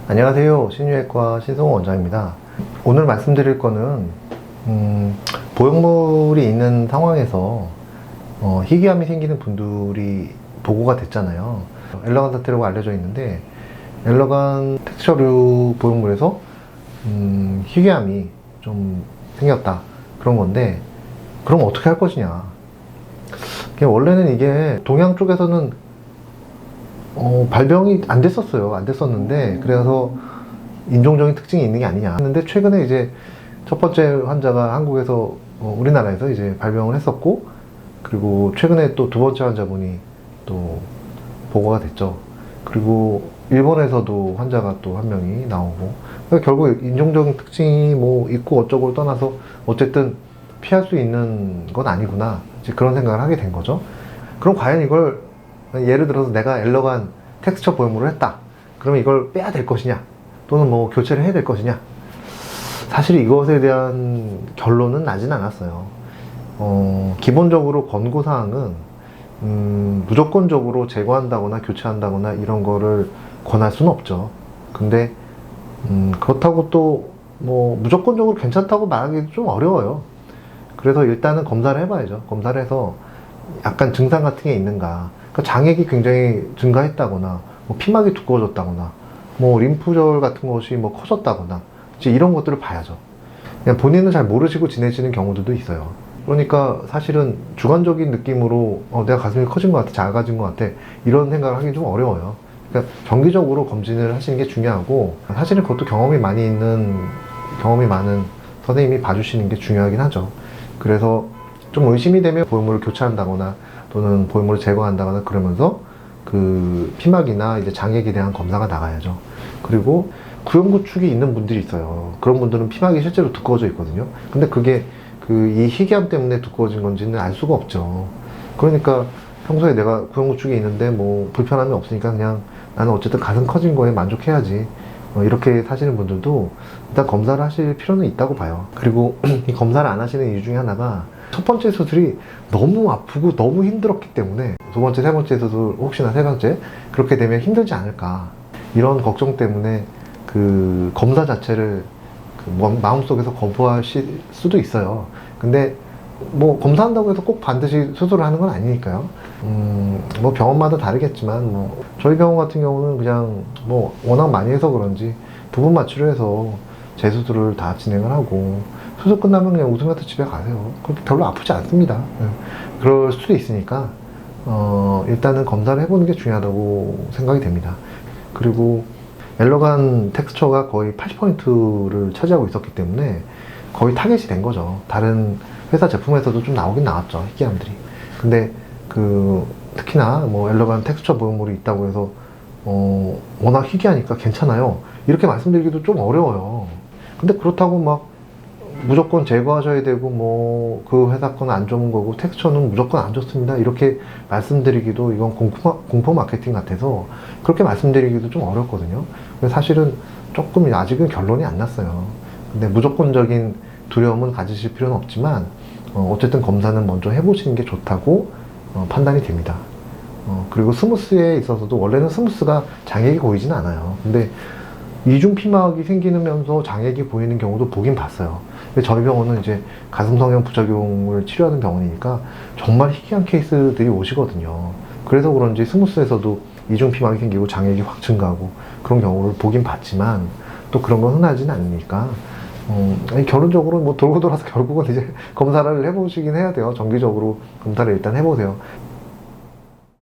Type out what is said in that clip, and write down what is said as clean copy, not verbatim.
안녕하세요. 신유외과 신성호 원장입니다. 오늘 말씀드릴 거는 보형물이 있는 상황에서 희귀암이 생기는 분들이 보고가 됐잖아요. 엘러간 사태라고 알려져 있는데, 엘러간 텍스처류 보형물에서 희귀암이 좀 생겼다, 그런 건데, 그럼 어떻게 할 것이냐. 원래는 이게 동양 쪽에서는 발병이 안 됐었어요. 안 됐었는데, 그래서 인종적인 특징이 있는 게 아니냐 했는데, 최근에 이제 첫 번째 환자가 한국에서 우리나라에서 이제 발병을 했었고, 그리고 최근에 또 두 번째 환자분이 또 보고가 됐죠. 그리고 일본에서도 환자가 또 한 명이 나오고, 그러니까 결국 인종적인 특징이 뭐 있고 어쩌고를 떠나서 어쨌든 피할 수 있는 건 아니구나, 이제 그런 생각을 하게 된 거죠. 그럼 과연 이걸, 예를 들어서 내가 엘러간 텍스처 보형물을 했다, 그러면 이걸 빼야 될 것이냐, 또는 뭐 교체를 해야 될 것이냐. 사실 이것에 대한 결론은 나진 않았어요. 기본적으로 권고사항은 무조건적으로 제거한다거나 교체한다거나 이런 거를 권할 수는 없죠. 근데 그렇다고 또 뭐 무조건적으로 괜찮다고 말하기도 좀 어려워요. 그래서 일단은 검사를 해봐야죠. 검사를 해서 약간 증상 같은 게 있는가, 그러니까 장액이 굉장히 증가했다거나, 뭐 피막이 두꺼워졌다거나, 뭐 림프절 같은 것이 뭐 커졌다거나, 이제 이런 것들을 봐야죠. 그냥 본인은 잘 모르시고 지내시는 경우들도 있어요. 그러니까 사실은 주관적인 느낌으로 내가 가슴이 커진 것 같아, 작아진 것 같아, 이런 생각을 하기 좀 어려워요. 그러니까 정기적으로 검진을 하시는 게 중요하고, 사실은 그것도 경험이 많은 선생님이 봐주시는 게 중요하긴 하죠. 그래서 좀 의심이 되면 보형물을 교체한다거나 또는 보형물을 제거한다거나 그러면서 그 피막이나 이제 장액에 대한 검사가 나가야죠. 그리고 구형구축이 있는 분들이 있어요. 그런 분들은 피막이 실제로 두꺼워져 있거든요. 근데 그게 이 희귀암 때문에 두꺼워진 건지는 알 수가 없죠. 그러니까 평소에 내가 구형구축이 있는데 뭐 불편함이 없으니까 그냥 나는 어쨌든 가슴 커진 거에 만족해야지, 이렇게 사시는 분들도 일단 검사를 하실 필요는 있다고 봐요. 그리고 이 검사를 안 하시는 이유 중에 하나가, 첫 번째 수술이 너무 아프고 너무 힘들었기 때문에 두 번째, 세 번째 수술, 혹시나 세 번째 그렇게 되면 힘들지 않을까, 이런 걱정 때문에 그 검사 자체를 마음속에서 거부하실 수도 있어요. 근데 뭐 검사한다고 해서 꼭 반드시 수술을 하는 건 아니니까요. 뭐 병원마다 다르겠지만, 뭐 저희 병원 같은 경우는 그냥 뭐 워낙 많이 해서 그런지 부분마 치료해서 재수술을 다 진행을 하고, 수술 끝나면 그냥 웃으면서 집에 가세요. 그렇게 별로 아프지 않습니다. 그럴 수도 있으니까 일단은 검사를 해보는 게 중요하다고 생각이 됩니다. 그리고 엘러간 텍스처가 거의 80%를 차지하고 있었기 때문에 거의 타겟이 된 거죠. 다른 회사 제품에서도 좀 나오긴 나왔죠, 희귀암들이. 근데 특히나 뭐 엘러간 텍스처 보형물이 있다고 해서 워낙 희귀하니까 괜찮아요, 이렇게 말씀드리기도 좀 어려워요. 근데 그렇다고 막 무조건 제거하셔야 되고, 뭐 그 회사 건 안 좋은 거고 텍스처는 무조건 안 좋습니다, 이렇게 말씀드리기도, 이건 공포 마케팅 같아서 그렇게 말씀드리기도 좀 어렵거든요. 사실은 조금 아직은 결론이 안 났어요. 근데 무조건적인 두려움은 가지실 필요는 없지만, 어쨌든 검사는 먼저 해보시는 게 좋다고 판단이 됩니다. 그리고 스무스에 있어서도 원래는 스무스가 장액이 보이진 않아요. 근데 이중 피막이 생기면서 장액이 보이는 경우도 보긴 봤어요. 근데 저희 병원은 이제 가슴 성형 부작용을 치료하는 병원이니까 정말 희귀한 케이스들이 오시거든요. 그래서 그런지 스무스에서도 이중 피막이 생기고 장액이 확 증가하고 그런 경우를 보긴 봤지만, 또 그런 건 흔하지는 않으니까 결론적으로 뭐 돌고 돌아서 결국은 이제 검사를 해보시긴 해야 돼요. 정기적으로 검사를 일단 해보세요.